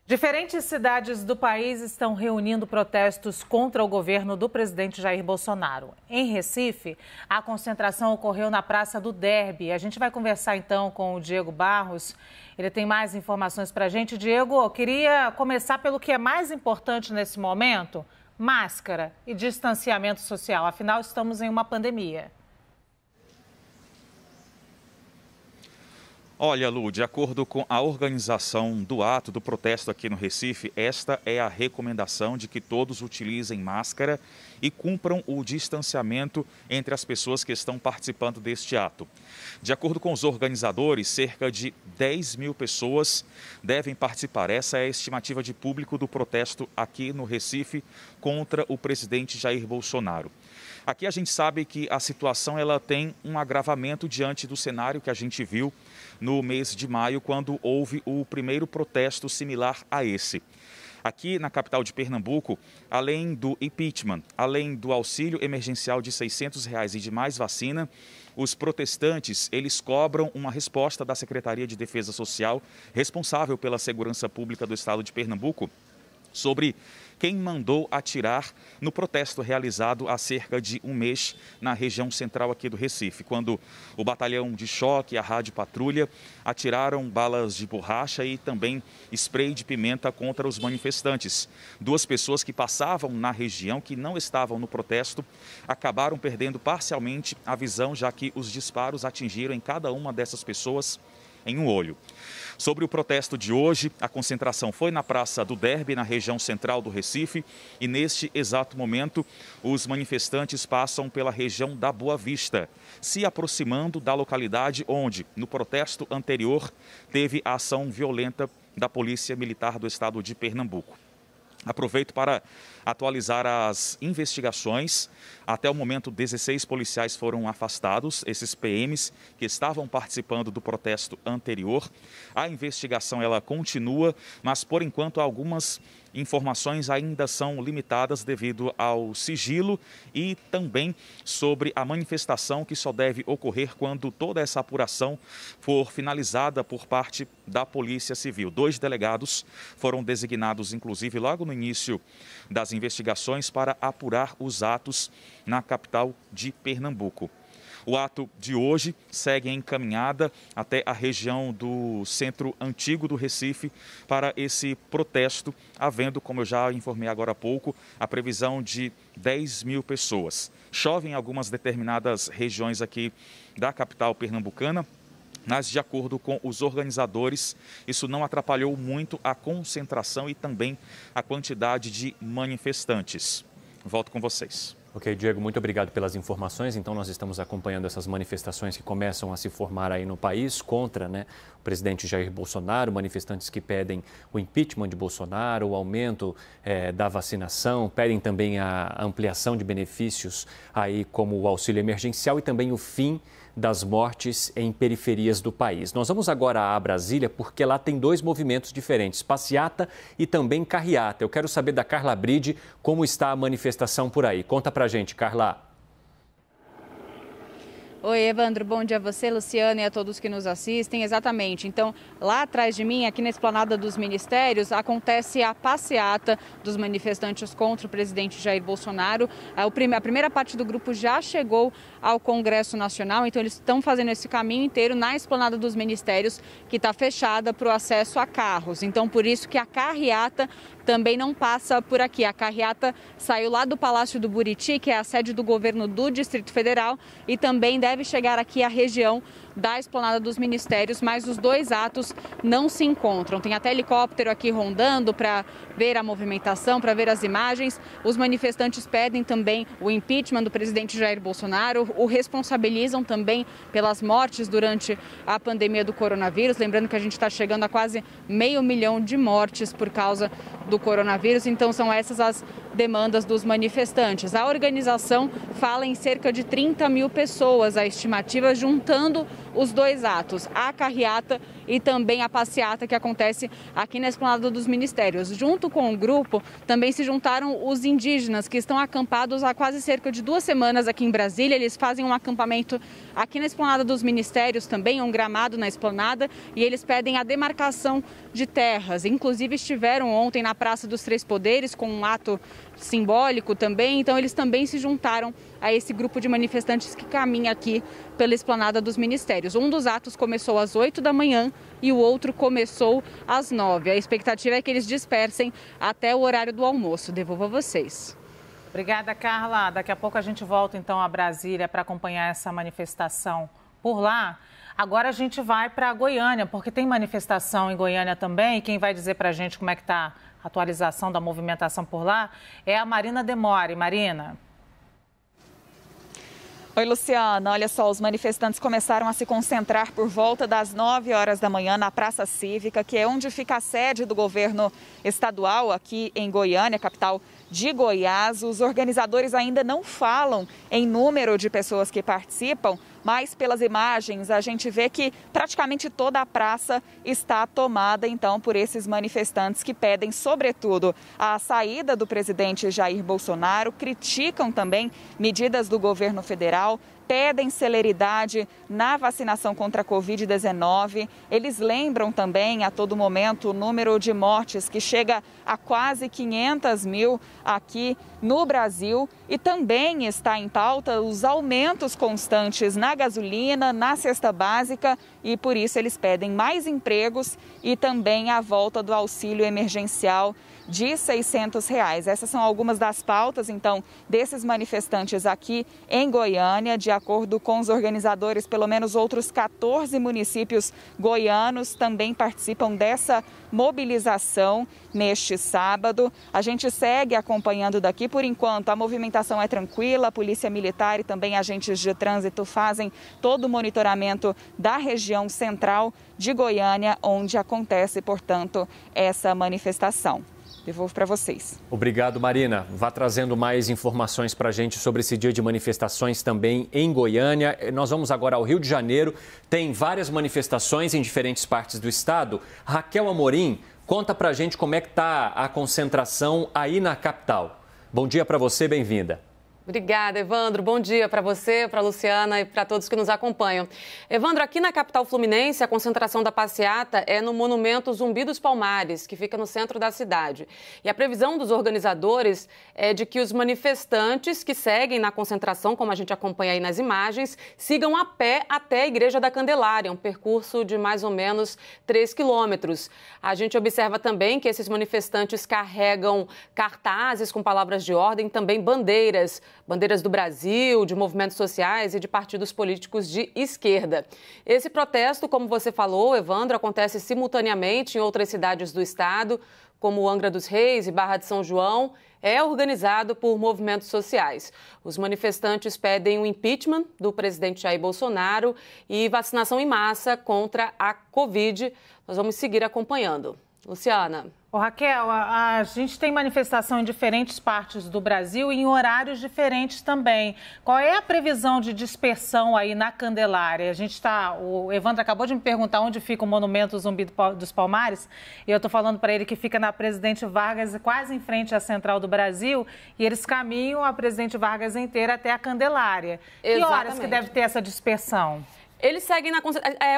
Diferentes cidades do país estão reunindo protestos contra o governo do presidente Jair Bolsonaro. Em Recife, a concentração ocorreu na Praça do Derby. A gente vai conversar então com o Diego Barros. Ele tem mais informações para a gente. Diego, eu queria começar pelo que é mais importante nesse momento: máscara e distanciamento social. Afinal, estamos em uma pandemia. Olha, Lu, de acordo com a organização do ato do protesto aqui no Recife, esta é a recomendação de que todos utilizem máscara e cumpram o distanciamento entre as pessoas que estão participando deste ato. De acordo com os organizadores, cerca de 10 mil pessoas devem participar. Essa é a estimativa de público do protesto aqui no Recife contra o presidente Jair Bolsonaro. Aqui a gente sabe que a situação ela tem um agravamento diante do cenário que a gente viu no mês de maio, quando houve o primeiro protesto similar a esse. Aqui na capital de Pernambuco, além do impeachment, além do auxílio emergencial de R$600 e de mais vacina, os protestantes, eles cobram uma resposta da Secretaria de Defesa Social, responsável pela segurança pública do estado de Pernambuco, sobre quem mandou atirar no protesto realizado há cerca de um mês na região central aqui do Recife, quando o batalhão de choque e a rádio patrulha atiraram balas de borracha e também spray de pimenta contra os manifestantes. Duas pessoas que passavam na região, que não estavam no protesto, acabaram perdendo parcialmente a visão, já que os disparos atingiram em cada uma dessas pessoas em um olho. Sobre o protesto de hoje, a concentração foi na Praça do Derby, na região central do Recife, e neste exato momento os manifestantes passam pela região da Boa Vista, se aproximando da localidade onde, no protesto anterior, teve a ação violenta da Polícia Militar do Estado de Pernambuco. Aproveito para atualizar as investigações. Até o momento, 16 policiais foram afastados, esses PMs que estavam participando do protesto anterior. A investigação ela continua, mas por enquanto algumas informações ainda são limitadas devido ao sigilo e também sobre a manifestação que só deve ocorrer quando toda essa apuração for finalizada por parte da Polícia Civil. 2 delegados foram designados, inclusive, logo no início das investigações para apurar os atos na capital de Pernambuco. O ato de hoje segue em caminhada até a região do centro antigo do Recife para esse protesto, havendo, como eu já informei agora há pouco, a previsão de 10 mil pessoas. Chove em algumas determinadas regiões aqui da capital pernambucana, mas, de acordo com os organizadores, isso não atrapalhou muito a concentração e também a quantidade de manifestantes. Volto com vocês. Ok, Diego, muito obrigado pelas informações. Então, nós estamos acompanhando essas manifestações que começam a se formar aí no país contra, o presidente Jair Bolsonaro, manifestantes que pedem o impeachment de Bolsonaro, o aumento da vacinação, pedem também a ampliação de benefícios aí como o auxílio emergencial e também o fim das mortes em periferias do país. Nós vamos agora a Brasília porque lá tem 2 movimentos diferentes, passeata e também carreata. Eu quero saber da Carla Bride como está a manifestação por aí. Conta pra gente, Carla. Oi, Evandro, bom dia a você, Luciana, e a todos que nos assistem. Exatamente, então, lá atrás de mim, aqui na Esplanada dos Ministérios, acontece a passeata dos manifestantes contra o presidente Jair Bolsonaro. A primeira parte do grupo já chegou ao Congresso Nacional, então eles estão fazendo esse caminho inteiro na Esplanada dos Ministérios, que está fechada para o acesso a carros. Então, por isso que a carreata também não passa por aqui. A carreata saiu lá do Palácio do Buriti, que é a sede do governo do Distrito Federal, e também deve chegar aqui à região da Esplanada dos Ministérios, mas os 2 atos não se encontram. Tem até helicóptero aqui rondando para ver a movimentação, para ver as imagens. Os manifestantes pedem também o impeachment do presidente Jair Bolsonaro, o responsabilizam também pelas mortes durante a pandemia do coronavírus. Lembrando que a gente está chegando a quase 500 mil de mortes por causa do coronavírus, então são essas as demandas dos manifestantes. A organização fala em cerca de 30 mil pessoas, a estimativa, juntando os 2 atos, a carreata e também a passeata que acontece aqui na Esplanada dos Ministérios. Junto com o grupo, também se juntaram os indígenas que estão acampados há quase cerca de 2 semanas aqui em Brasília. Eles fazem um acampamento aqui na Esplanada dos Ministérios também, um gramado na Esplanada, e eles pedem a demarcação de terras. Inclusive estiveram ontem na Praça dos Três Poderes com um ato simbólico também, então eles também se juntaram a esse grupo de manifestantes que caminha aqui pela Esplanada dos Ministérios. Um dos atos começou às 8 da manhã e o outro começou às 9. A expectativa é que eles dispersem até o horário do almoço. Devolvo a vocês. Obrigada, Carla. Daqui a pouco a gente volta então a Brasília para acompanhar essa manifestação por lá. Agora a gente vai para Goiânia, porque tem manifestação em Goiânia também. E quem vai dizer para a gente como é que está a atualização da movimentação por lá é a Marina Demore. Marina. Oi, Luciana. Olha só, os manifestantes começaram a se concentrar por volta das 9 horas da manhã na Praça Cívica, que é onde fica a sede do governo estadual aqui em Goiânia, capital de Goiás. Os organizadores ainda não falam em número de pessoas que participam, mas pelas imagens a gente vê que praticamente toda a praça está tomada então por esses manifestantes que pedem, sobretudo, a saída do presidente Jair Bolsonaro, criticam também medidas do governo federal, pedem celeridade na vacinação contra a Covid-19. Eles lembram também a todo momento o número de mortes que chega a quase 500 mil aqui no Brasil, e também está em pauta os aumentos constantes na gasolina, na cesta básica, e por isso eles pedem mais empregos e também a volta do auxílio emergencial de R$ 600. Essas são algumas das pautas, então, desses manifestantes aqui em Goiânia. De acordo com os organizadores, pelo menos outros 14 municípios goianos também participam dessa mobilização neste sábado. A gente segue acompanhando daqui. Por enquanto, a movimentação é tranquila. A Polícia Militar e também agentes de trânsito fazem todo o monitoramento da região central de Goiânia, onde acontece, portanto, essa manifestação. Devolvo para vocês. Obrigado, Marina. Vá trazendo mais informações para a gente sobre esse dia de manifestações também em Goiânia. Nós vamos agora ao Rio de Janeiro. Tem várias manifestações em diferentes partes do estado. Raquel Amorim, conta para a gente como é que está a concentração aí na capital. Bom dia para você, bem-vinda. Obrigada, Evandro. Bom dia para você, para a Luciana e para todos que nos acompanham. Evandro, aqui na capital fluminense, a concentração da passeata é no Monumento Zumbi dos Palmares, que fica no centro da cidade. E a previsão dos organizadores é de que os manifestantes que seguem na concentração, como a gente acompanha aí nas imagens, sigam a pé até a Igreja da Candelária, um percurso de mais ou menos 3 quilômetros. A gente observa também que esses manifestantes carregam cartazes com palavras de ordem, também bandeiras do Brasil, de movimentos sociais e de partidos políticos de esquerda. Esse protesto, como você falou, Evandro, acontece simultaneamente em outras cidades do estado, como Angra dos Reis e Barra de São João, é organizado por movimentos sociais. Os manifestantes pedem o impeachment do presidente Jair Bolsonaro e vacinação em massa contra a Covid. Nós vamos seguir acompanhando. Luciana. Ô, Raquel, a gente tem manifestação em diferentes partes do Brasil e em horários diferentes também. Qual é a previsão de dispersão aí na Candelária? O Evandro acabou de me perguntar onde fica o Monumento Zumbi dos Palmares, e eu estou falando para ele que fica na Presidente Vargas, quase em frente à Central do Brasil, e eles caminham a Presidente Vargas inteira até a Candelária. Exatamente. Que horas que deve ter essa dispersão? Eles seguem na...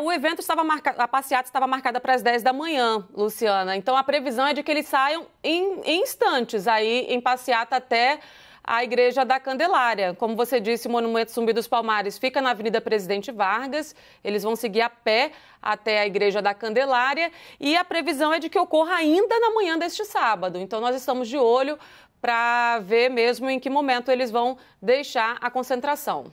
O evento estava marcado, a passeata estava marcada para as 10 da manhã, Luciana. Então, a previsão é de que eles saiam em instantes aí em passeata até a Igreja da Candelária. Como você disse, o Monumento Zumbi dos Palmares fica na Avenida Presidente Vargas. Eles vão seguir a pé até a Igreja da Candelária e a previsão é de que ocorra ainda na manhã deste sábado. Então, nós estamos de olho para ver mesmo em que momento eles vão deixar a concentração.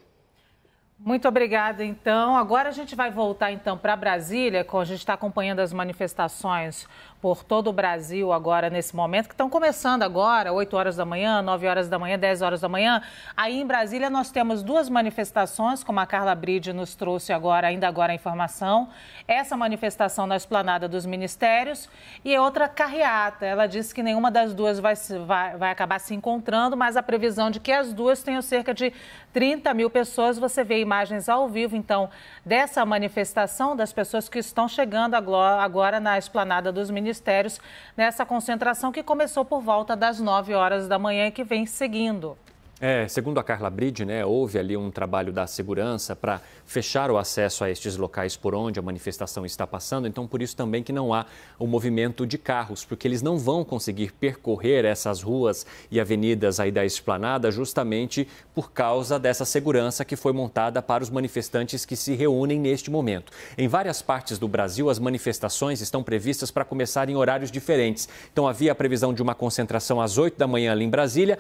Muito obrigada, então. Agora a gente vai voltar, então, para Brasília, a gente está acompanhando as manifestações por todo o Brasil agora, nesse momento, que estão começando agora, 8 horas da manhã, 9 horas da manhã, 10 horas da manhã. Aí em Brasília nós temos 2 manifestações, como a Carla Bride nos trouxe ainda agora a informação. Essa manifestação na Esplanada dos Ministérios e outra carreata. Ela disse que nenhuma das duas vai acabar se encontrando, mas a previsão de que as duas tenham cerca de 30 mil pessoas. Você vê imagens ao vivo, então, dessa manifestação das pessoas que estão chegando agora na esplanada dos ministérios, nessa concentração que começou por volta das 9 horas da manhã e que vem seguindo. Segundo a Carla Bride, houve ali um trabalho da segurança para fechar o acesso a estes locais por onde a manifestação está passando. Então, por isso também que não há o movimento de carros, porque eles não vão conseguir percorrer essas ruas e avenidas aí da esplanada justamente por causa dessa segurança que foi montada para os manifestantes que se reúnem neste momento. Em várias partes do Brasil, as manifestações estão previstas para começar em horários diferentes. Então, havia a previsão de uma concentração às 8 da manhã ali em Brasília,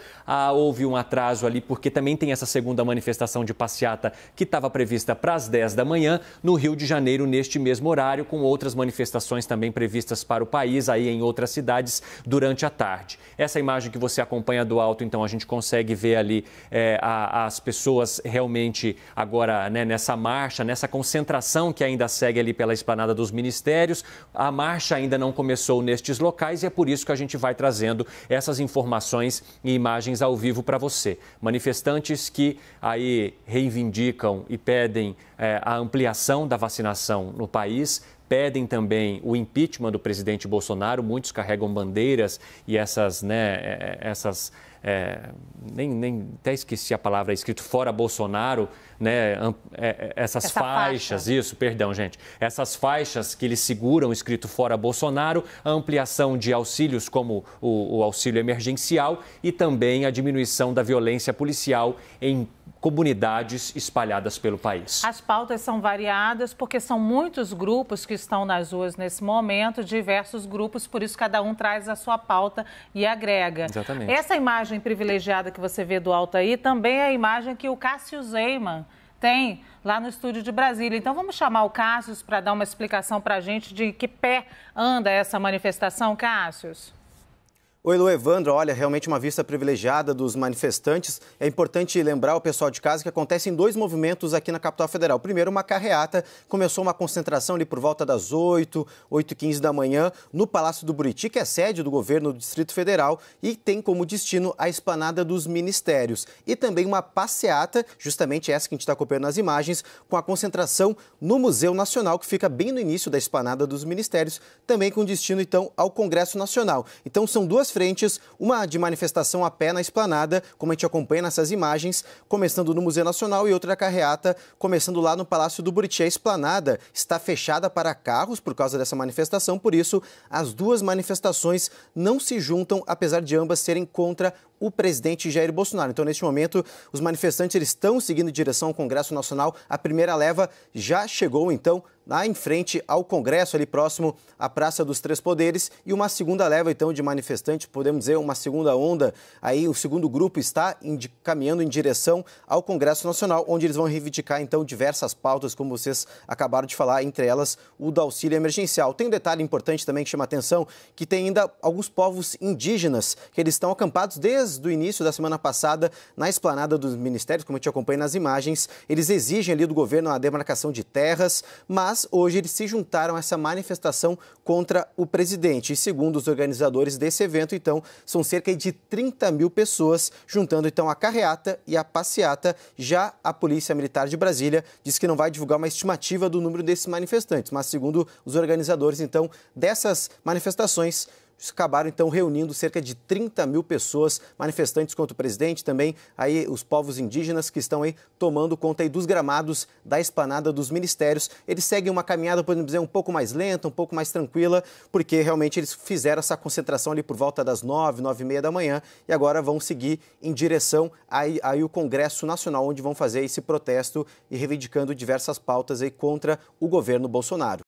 houve um atraso ali, porque também tem essa segunda manifestação de passeata que estava prevista para as 10 da manhã no Rio de Janeiro, neste mesmo horário, com outras manifestações também previstas para o país, aí em outras cidades, durante a tarde. Essa imagem que você acompanha do alto, então, a gente consegue ver ali as pessoas realmente agora nessa marcha, nessa concentração que ainda segue ali pela esplanada dos ministérios. A marcha ainda não começou nestes locais e é por isso que a gente vai trazendo essas informações e imagens ao vivo para você. Manifestantes que aí reivindicam e pedem a ampliação da vacinação no país, pedem também o impeachment do presidente Bolsonaro. Muitos carregam bandeiras e nem até esqueci a palavra, escrito fora Bolsonaro, essas faixas, isso, perdão, gente, essas faixas que eles seguram, escrito fora Bolsonaro, a ampliação de auxílios como o auxílio emergencial e também a diminuição da violência policial em comunidades espalhadas pelo país. As pautas são variadas porque são muitos grupos que estão nas ruas nesse momento, diversos grupos, por isso cada um traz a sua pauta e agrega. Exatamente. Essa imagem privilegiada que você vê do alto aí também é a imagem que o Cássio Zeyman tem lá no estúdio de Brasília. Então vamos chamar o Cássio para dar uma explicação para a gente de que pé anda essa manifestação, Cássio. Oi, Lu, Evandro. Olha, realmente uma vista privilegiada dos manifestantes. É importante lembrar o pessoal de casa que acontecem 2 movimentos aqui na capital federal. Primeiro, uma carreata. Começou uma concentração ali por volta das 8h15 da manhã, no Palácio do Buriti, que é sede do governo do Distrito Federal e tem como destino a esplanada dos ministérios. E também uma passeata, justamente essa que a gente está acompanhando nas imagens, com a concentração no Museu Nacional, que fica bem no início da esplanada dos ministérios, também com destino, então, ao Congresso Nacional. Então, são 2 frentes, uma de manifestação a pé na esplanada, como a gente acompanha nessas imagens, começando no Museu Nacional, e outra carreata começando lá no Palácio do Buriti. A esplanada está fechada para carros por causa dessa manifestação, por isso as 2 manifestações não se juntam, apesar de ambas serem contra o presidente Jair Bolsonaro. Então, neste momento, os manifestantes estão seguindo em direção ao Congresso Nacional. A primeira leva já chegou, então, lá em frente ao Congresso, ali próximo à Praça dos Três Poderes, e uma segunda leva, então, de manifestantes, podemos dizer, uma segunda onda. Aí o segundo grupo está caminhando em direção ao Congresso Nacional, onde eles vão reivindicar, então, diversas pautas, como vocês acabaram de falar, entre elas o do auxílio emergencial. Tem um detalhe importante também que chama a atenção, que tem ainda alguns povos indígenas, que eles estão acampados desde o início da semana passada na esplanada dos ministérios, como a gente acompanha nas imagens. Eles exigem ali do governo a demarcação de terras, mas hoje eles se juntaram a essa manifestação contra o presidente. E segundo os organizadores desse evento, então, são cerca de 30 mil pessoas, juntando então a carreata e a passeata. Já a Polícia Militar de Brasília diz que não vai divulgar uma estimativa do número desses manifestantes, mas segundo os organizadores, então, dessas manifestações, acabaram, então, reunindo cerca de 30 mil pessoas, manifestantes contra o presidente, também aí os povos indígenas que estão aí tomando conta aí dos gramados da esplanada dos ministérios. Eles seguem uma caminhada, podemos dizer, um pouco mais lenta, um pouco mais tranquila, porque realmente eles fizeram essa concentração ali por volta das 9h30 da manhã e agora vão seguir em direção aí o Congresso Nacional, onde vão fazer esse protesto e reivindicando diversas pautas aí contra o governo Bolsonaro.